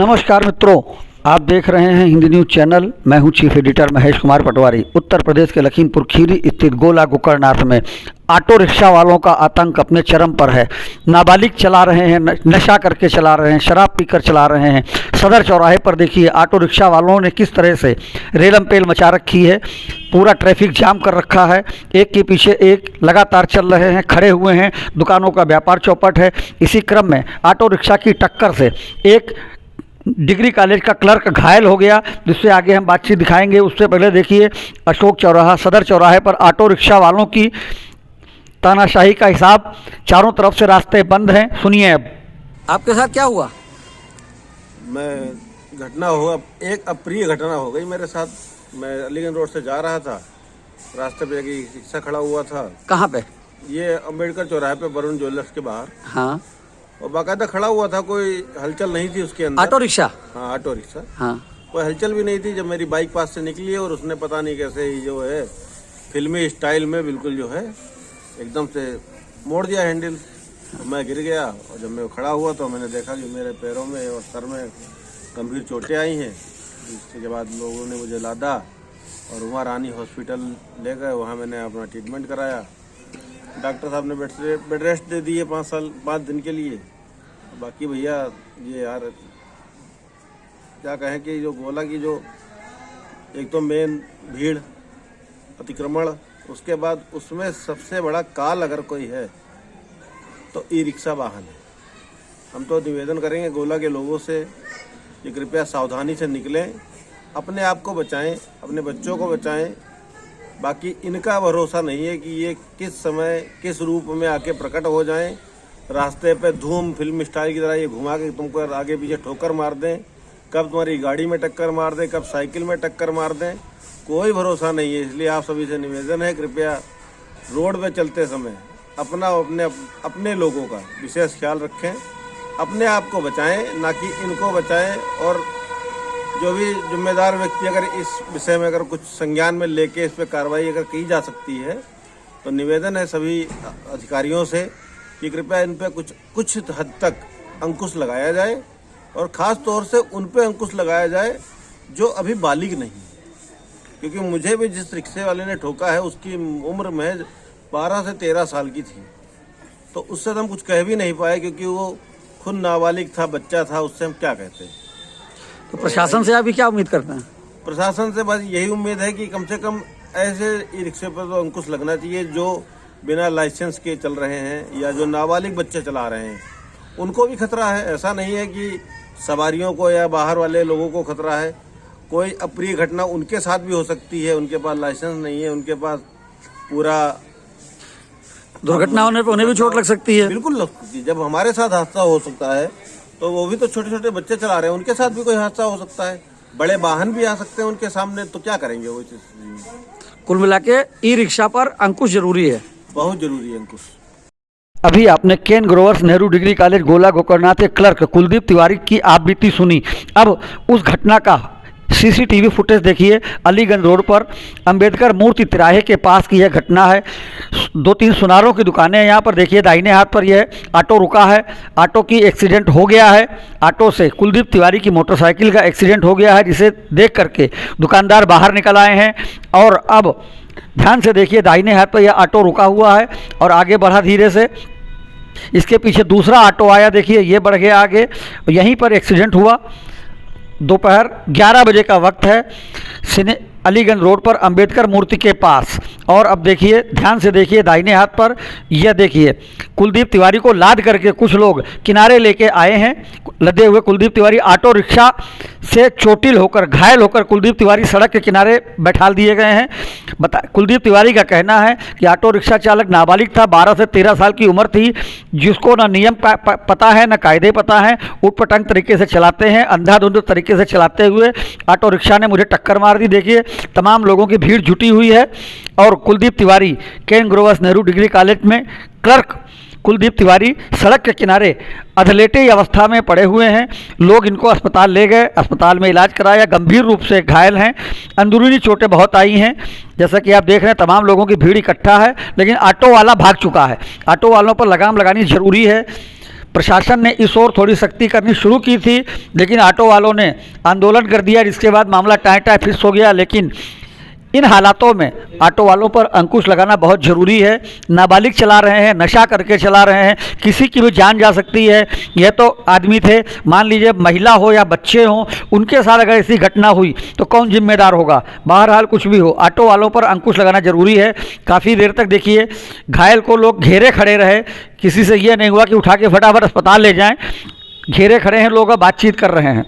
नमस्कार मित्रों, आप देख रहे हैं हिंदी न्यूज़ चैनल। मैं हूं चीफ एडिटर महेश कुमार पटवारी। उत्तर प्रदेश के लखीमपुर खीरी स्थित गोला गोकर्णनाथ में ऑटो रिक्शा वालों का आतंक अपने चरम पर है। नाबालिग चला रहे हैं, नशा करके चला रहे हैं, शराब पीकर चला रहे हैं। सदर चौराहे पर देखिए ऑटो रिक्शा वालों ने किस तरह से रेलम पेल मचा रखी है। पूरा ट्रैफिक जाम कर रखा है, एक के पीछे एक लगातार चल रहे हैं, खड़े हुए हैं। दुकानों का व्यापार चौपट है। इसी क्रम में ऑटो रिक्शा की टक्कर से एक डिग्री कॉलेज का क्लर्क घायल हो गया, जिससे आगे हम बातचीत दिखाएंगे। उससे पहले देखिए अशोक चौराहा, सदर चौराहे पर ऑटो रिक्शा वालों की तानाशाही का हिसाब। चारों तरफ से रास्ते बंद हैं। सुनिए अब आपके साथ क्या हुआ। घटना हुआ, एक अप्रिय घटना हो गई मेरे साथ। मैं अलीगंज रोड से जा रहा था, रास्ते पे एक रिक्शा खड़ा हुआ था। कहाँ पे? ये अम्बेडकर चौराहे पे वरुण ज्वेलर्स के बाहर। हाँ, और बाकायदा खड़ा हुआ था, कोई हलचल नहीं थी उसके अंदर। Auto rickshaw? हाँ, ऑटो रिक्शा। हाँ, कोई हलचल भी नहीं थी जब मेरी बाइक पास से निकली है। और उसने पता नहीं कैसे ही जो है फिल्मी स्टाइल में बिल्कुल जो है एकदम से मोड़ दिया हैंडल। तो मैं गिर गया, और जब मैं खड़ा हुआ तो मैंने देखा कि मेरे पैरों में और सर में गंभीर चोटें आई हैं। इसके बाद लोगों ने मुझे लादा और उमा रानी हॉस्पिटल ले गए। वहाँ मैंने अपना ट्रीटमेंट कराया। डॉक्टर साहब ने बेड रेस्ट दे दी है 5 दिन के लिए। बाकी भैया ये यार क्या कहें कि जो गोला की जो एक तो मेन भीड़, अतिक्रमण, उसके बाद उसमें सबसे बड़ा काल अगर कोई है तो ई रिक्शा वाहन है। हम तो निवेदन करेंगे गोला के लोगों से कि कृपया सावधानी से निकलें, अपने आप को बचाएं, अपने बच्चों को बचाएं। बाकी इनका भरोसा नहीं है कि ये किस समय किस रूप में आके प्रकट हो जाएं। रास्ते पे धूम फिल्म स्टाइल की तरह ये घुमा के तुमको आगे पीछे ठोकर मार दें, कब तुम्हारी गाड़ी में टक्कर मार दें, कब साइकिल में टक्कर मार दें, कोई भरोसा नहीं है। इसलिए आप सभी से निवेदन है, कृपया रोड पे चलते समय अपना अपने लोगों का विशेष ख्याल रखें, अपने आप को बचाएं, ना कि इनको बचाएं। और जो भी जिम्मेदार व्यक्ति अगर इस विषय में अगर कुछ संज्ञान में लेके इस पर कार्रवाई अगर की जा सकती है तो निवेदन है सभी अधिकारियों से कि कृपया इन पे कुछ हद तक अंकुश लगाया जाए। और ख़ास तौर से उन पे अंकुश लगाया जाए जो अभी बालिग नहीं है। क्योंकि मुझे भी जिस रिक्शे वाले ने ठोका है उसकी उम्र महज 12 से 13 साल की थी। तो उससे तो हम कुछ कह भी नहीं पाए, क्योंकि वो खुद नाबालिग था, बच्चा था। उससे हम क्या कहते हैं। तो प्रशासन से अभी क्या उम्मीद करते हैं? प्रशासन से बस यही उम्मीद है कि कम से कम ऐसे ई रिक्शे पर तो अंकुश लगना चाहिए जो बिना लाइसेंस के चल रहे हैं या जो नाबालिग बच्चे चला रहे हैं। उनको भी खतरा है, ऐसा नहीं है कि सवारियों को या बाहर वाले लोगों को खतरा है। कोई अप्रिय घटना उनके साथ भी हो सकती है, उनके पास लाइसेंस नहीं है, उनके पास पूरा दुर्घटना होने पर उन्हें भी चोट लग सकती है। बिल्कुल लग सकती है। जब हमारे साथ हादसा हो सकता है तो वो भी तो छोटे छोटे बच्चे चला रहे हैं, उनके साथ भी कोई हादसा हो सकता है। बड़े वाहन भी आ सकते हैं उनके सामने, तो क्या करेंगे वो चीज। कुल मिला के ई रिक्शा पर अंकुश जरूरी है, बहुत जरूरी है अंकुश। अभी आपने केन ग्रोवर्स नेहरू डिग्री कॉलेज गोला गोकर्णनाथ के क्लर्क कुलदीप तिवारी की आप बीती सुनी। अब उस घटना का सीसीटीवी फुटेज देखिए। अलीगंज रोड पर अंबेडकर मूर्ति तिराहे के पास की यह घटना है। 2-3 सुनारों की दुकानें हैं यहाँ पर। देखिए दाहिने हाथ पर यह ऑटो रुका है। ऑटो की एक्सीडेंट हो गया है। ऑटो से कुलदीप तिवारी की मोटरसाइकिल का एक्सीडेंट हो गया है, जिसे देख करके दुकानदार बाहर निकल आए हैं। और अब ध्यान से देखिए, दाहिने हाथ पर यह ऑटो रुका हुआ है और आगे बढ़ा धीरे से। इसके पीछे दूसरा ऑटो आया, देखिए ये बढ़ गया आगे। यहीं पर एक्सीडेंट हुआ। दोपहर 11 बजे का वक्त है, अलीगंज रोड पर अंबेडकर मूर्ति के पास। और अब देखिए, ध्यान से देखिए, दाहिने हाथ पर यह देखिए कुलदीप तिवारी को लाद करके कुछ लोग किनारे लेके आए हैं। लदे हुए कुलदीप तिवारी ऑटो रिक्शा से चोटिल होकर, घायल होकर कुलदीप तिवारी सड़क के किनारे बैठा दिए गए हैं। कुलदीप तिवारी का कहना है कि ऑटो रिक्शा चालक नाबालिग था, 12 से 13 साल की उम्र थी, जिसको ना नियम पता है ना कायदे पता है। उटपटांग तरीके से चलाते हैं, अंधाधुंध तरीके से चलाते हुए ऑटो रिक्शा ने मुझे टक्कर मार दी। देखिए तमाम लोगों की भीड़ जुटी हुई है। और कुलदीप तिवारी केन ग्रोवर्स नेहरू डिग्री कॉलेज में क्लर्क कुलदीप तिवारी सड़क के किनारे अधलेटे अवस्था में पड़े हुए हैं। लोग इनको अस्पताल ले गए, अस्पताल में इलाज कराया, गंभीर रूप से घायल हैं। अंदरूनी चोटें बहुत आई हैं। जैसा कि आप देख रहे हैं, तमाम लोगों की भीड़ इकट्ठा है, लेकिन ऑटो वाला भाग चुका है। ऑटो वालों पर लगाम लगानी जरूरी है। प्रशासन ने इस ओर थोड़ी सख्ती करनी शुरू की थी, लेकिन ऑटो वालों ने आंदोलन कर दिया, जिसके बाद मामला टाँय टाँय फिस हो गया। लेकिन इन हालातों में ऑटो वालों पर अंकुश लगाना बहुत ज़रूरी है। नाबालिग चला रहे हैं, नशा करके चला रहे हैं, किसी की भी जान जा सकती है। यह तो आदमी थे, मान लीजिए महिला हो या बच्चे हों, उनके साथ अगर ऐसी घटना हुई तो कौन जिम्मेदार होगा। बहरहाल कुछ भी हो, ऑटो वालों पर अंकुश लगाना ज़रूरी है। काफ़ी देर तक देखिए घायल को लोग घेरे खड़े रहे, किसी से यह नहीं हुआ कि उठा के फटाफट अस्पताल ले जाएं। घेरे खड़े हैं लोग, बातचीत कर रहे हैं।